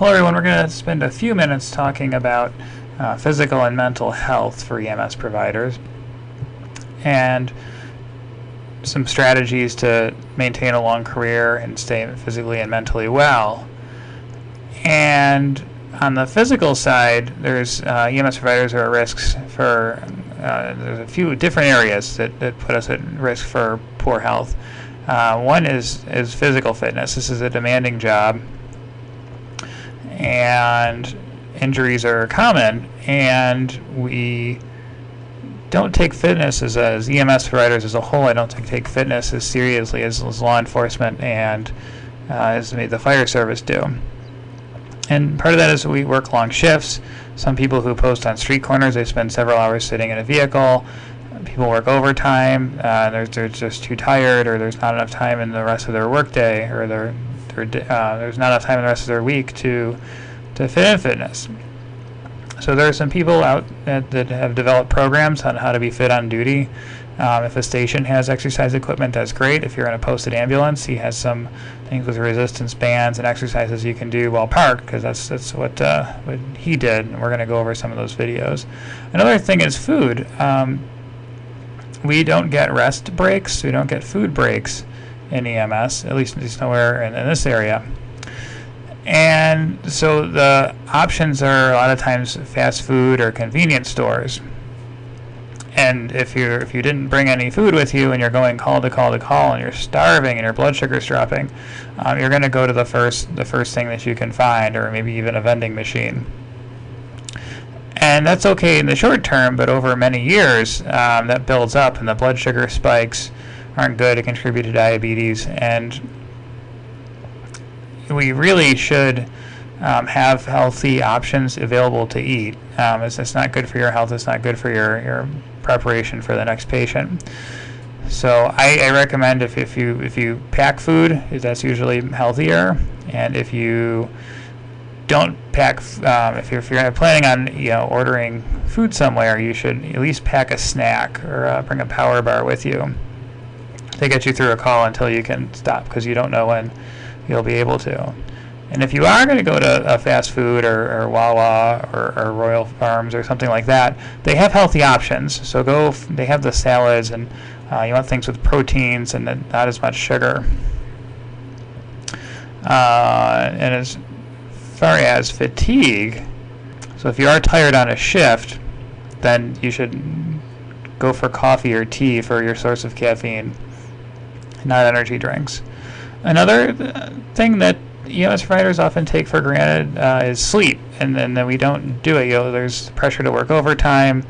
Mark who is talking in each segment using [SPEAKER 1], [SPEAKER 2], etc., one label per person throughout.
[SPEAKER 1] Hello everyone, we're going to spend a few minutes talking about physical and mental health for EMS providers and some strategies to maintain a long career and stay physically and mentally well. And on the physical side, there's EMS providers are at risks for, there's a few different areas that put us at risk for poor health. One is physical fitness. This is a demanding job, and injuries are common, and we don't take fitness as EMS providers as a whole. I don't take fitness as seriously as law enforcement and as the fire service do. And part of that is we work long shifts. Some people who post on street corners, they spend several hours sitting in a vehicle. People work overtime. They're just too tired, or there's not enough time in the rest of their workday, or there's not enough time in the rest of their week to fit in fitness. So there are some people out that have developed programs on how to be fit on duty. If a station has exercise equipment, that's great. If you're in a posted ambulance, he has some things with resistance bands and exercises you can do while parked, because that's what he did, and we're going to go over some of those videos. Another thing is food. We don't get rest breaks. We don't get food breaks in EMS, at least nowhere in this area. And so the options are a lot of times fast food or convenience stores. And if you didn't bring any food with you and you're going call to call to call and you're starving and your blood sugar's dropping, you're going to go to the first thing that you can find, or maybe even a vending machine. And that's okay in the short term, but over many years that builds up, and the blood sugar spikes aren't good to contribute to diabetes. And we really should have healthy options available to eat. It's not good for your health. It's not good for your preparation for the next patient. So I recommend if you pack food, that's usually healthier. And if you don't pack, if you're planning on ordering food somewhere, you should at least pack a snack or bring a power bar with you to get you through a call until you can stop, because you don't know when you'll be able to. And if you are going to go to a fast food or Wawa or Royal Farms or something like that, they have healthy options. So they have the salads, and you want things with proteins and not as much sugar. And as far as fatigue, so if you are tired on a shift, then you should go for coffee or tea for your source of caffeine, not energy drinks. Another thing that EMS providers often take for granted is sleep, and then we don't do it. There's pressure to work overtime.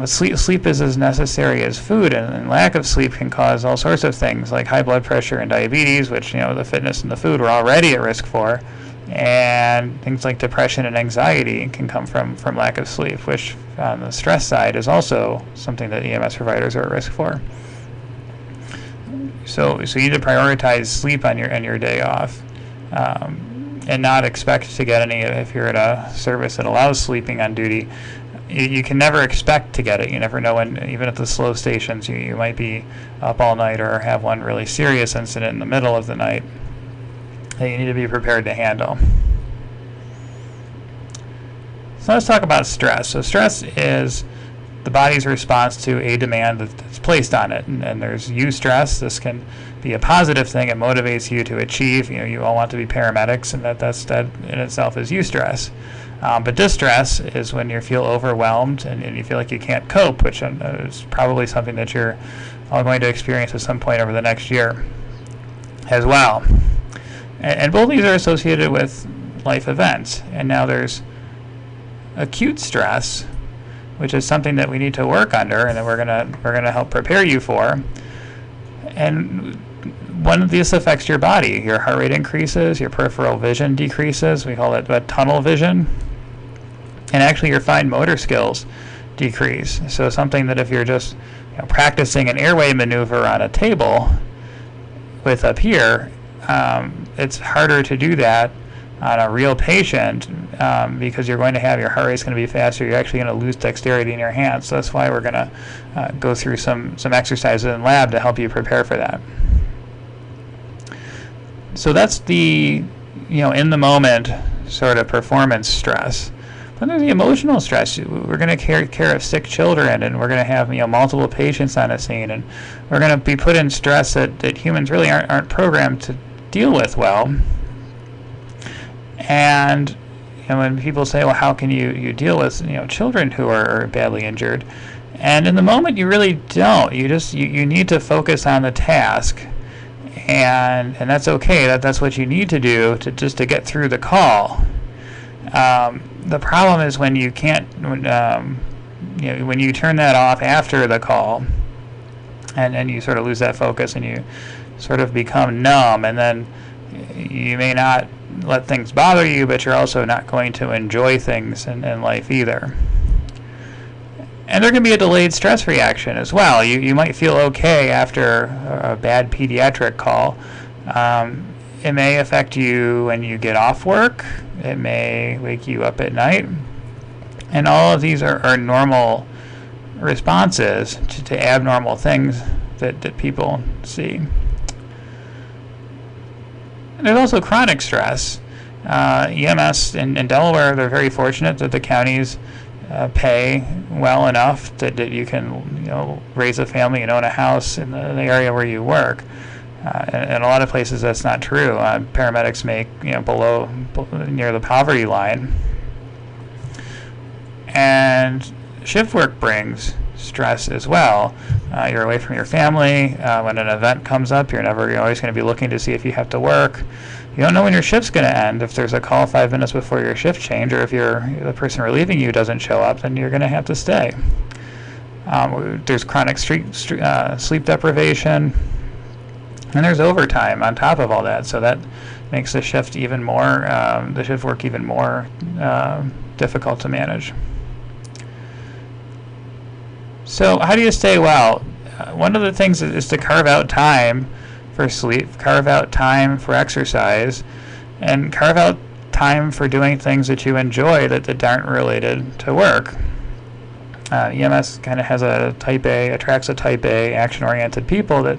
[SPEAKER 1] Sleep is as necessary as food, and lack of sleep can cause all sorts of things like high blood pressure and diabetes, which the fitness and the food we're already at risk for, and things like depression and anxiety can come from lack of sleep, which on the stress side is also something that EMS providers are at risk for. So you need to prioritize sleep on your day off, and not expect to get any. If you're at a service that allows sleeping on duty, you can never expect to get it. You never know when, even at the slow stations, you might be up all night or have one really serious incident in the middle of the night that you need to be prepared to handle. So let's talk about stress. So stress is the body's response to a demand that's placed on it, and there's eustress. This can be a positive thing. It motivates you to achieve. You all want to be paramedics, and that in itself is eustress. But distress is when you feel overwhelmed and you feel like you can't cope, which is probably something that you're all going to experience at some point over the next year as well. And both these are associated with life events. And now there's acute stress, which is something that we need to work under, and that we're gonna help prepare you for. And one of these affects your body. Your heart rate increases, your peripheral vision decreases. We call it tunnel vision. And actually your fine motor skills decrease. So something that if you're just practicing an airway maneuver on a table with up here, it's harder to do that on a real patient, because you're going to have your heart rate's going to be faster. You're actually going to lose dexterity in your hands. So that's why we're going to go through some exercises in lab to help you prepare for that. So that's the in the moment sort of performance stress. But there's the emotional stress. We're going to take care of sick children, and we're going to have multiple patients on a scene, and we're going to be put in stress that humans really aren't programmed to deal with well. And when people say, well, how can you deal with children who are badly injured? And in the moment, you really don't. You need to focus on the task, and that's okay. That's what you need to do to get through the call. The problem is when you can't, when you turn that off after the call, and you sort of lose that focus, and you sort of become numb, and then you may not let things bother you, but you're also not going to enjoy things in life either. And there can be a delayed stress reaction as well. You might feel okay after a bad pediatric call. It may affect you when you get off work. It may wake you up at night. And all of these are normal responses to abnormal things that people see. And there's also chronic stress. EMS in Delaware, they're very fortunate that the counties pay well enough that you can raise a family and own a house in the area where you work. In a lot of places that's not true. Paramedics make below near the poverty line, and shift work brings stress as well. You're away from your family. When an event comes up, you're always going to be looking to see if you have to work. You don't know when your shift's going to end. If there's a call 5 minutes before your shift change, or if the person relieving you doesn't show up, then you're going to have to stay. There's chronic sleep deprivation. And there's overtime on top of all that, so that makes the shift work even more difficult to manage. So how do you stay well? One of the things is to carve out time for sleep, carve out time for exercise, and carve out time for doing things that you enjoy that aren't related to work. EMS kind of attracts a type A, action-oriented people that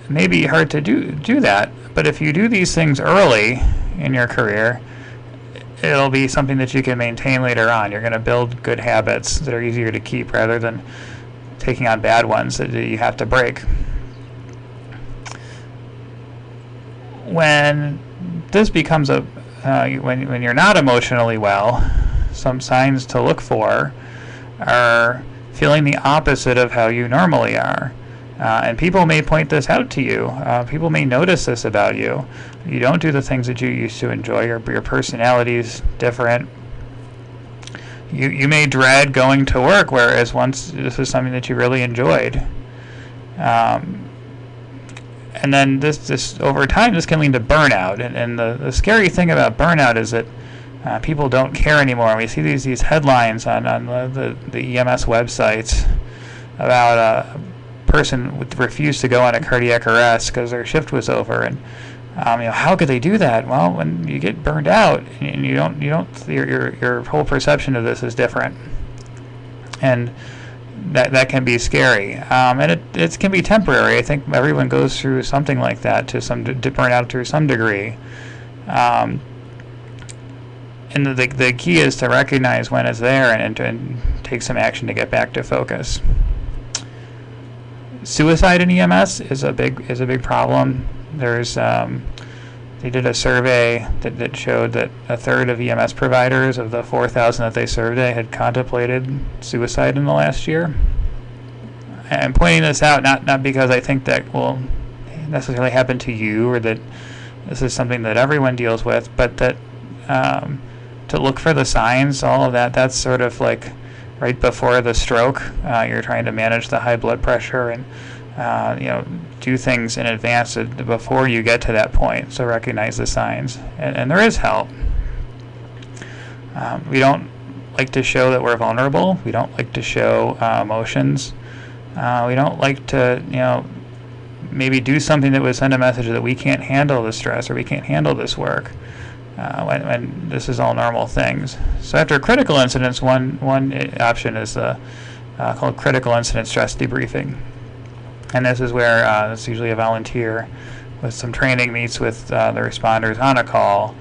[SPEAKER 1] may be hard to do that, but if you do these things early in your career, it'll be something that you can maintain later on. You're going to build good habits that are easier to keep rather than taking on bad ones that you have to break. When this becomes when you're not emotionally well, some signs to look for are feeling the opposite of how you normally are. And people may point this out to you. People may notice this about you. You don't do the things that you used to enjoy. Your personality's different. You may dread going to work, whereas once this is something that you really enjoyed. And then this over time, this can lead to burnout. And the scary thing about burnout is that people don't care anymore. We see these headlines on the EMS websites about person refused to go on a cardiac arrest because their shift was over, and how could they do that? Well, when you get burned out and your whole perception of this is different, and that can be scary, and it can be temporary. I think everyone goes through something like that to burn out to some degree, and the key is to recognize when it's there and take some action to get back to focus. Suicide in EMS is a big problem. There's they did a survey that showed that a third of EMS providers of the 4,000 that they surveyed had contemplated suicide in the last year. I'm pointing this out not because I think that will necessarily happen to you or that this is something that everyone deals with, but that to look for the signs, all of that's sort of like right before the stroke. You're trying to manage the high blood pressure and do things in advance before you get to that point. So recognize the signs, and there is help. We don't like to show that we're vulnerable. We don't like to show emotions. We don't like to maybe do something that would send a message that we can't handle the stress or we can't handle this work. When this is all normal things. So after critical incidents, one option is called critical incident stress debriefing. And this is where it's usually a volunteer with some training, meets with the responders on a call.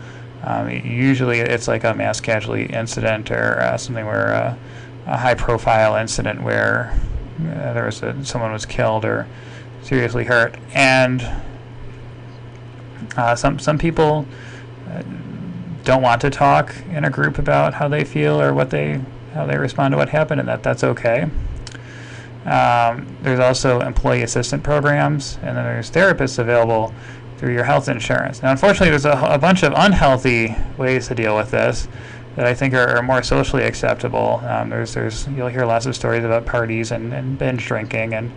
[SPEAKER 1] Usually it's like a mass casualty incident or something where a high-profile incident where someone was killed or seriously hurt, and some people don't want to talk in a group about how they feel or how they respond to what happened, and that's okay. There's also employee assistant programs, and then there's therapists available through your health insurance. Now, unfortunately, there's a bunch of unhealthy ways to deal with this that I think are more socially acceptable. You'll hear lots of stories about parties and binge drinking and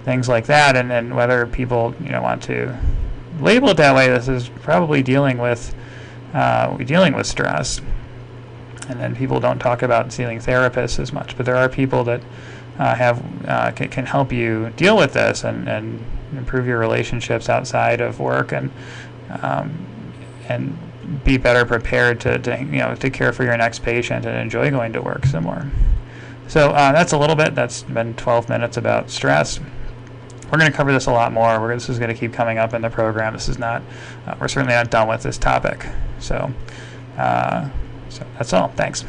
[SPEAKER 1] things like that, and whether people want to label it that way, this is probably dealing with stress. And then people don't talk about seeing therapists as much, but there are people that can help you deal with this and improve your relationships outside of work and be better prepared to care for your next patient and enjoy going to work some more. So that's a little bit. That's been 12 minutes about stress. We're going to cover this a lot more. This is going to keep coming up in the program. This is not. We're certainly not done with this topic. So that's all. Thanks.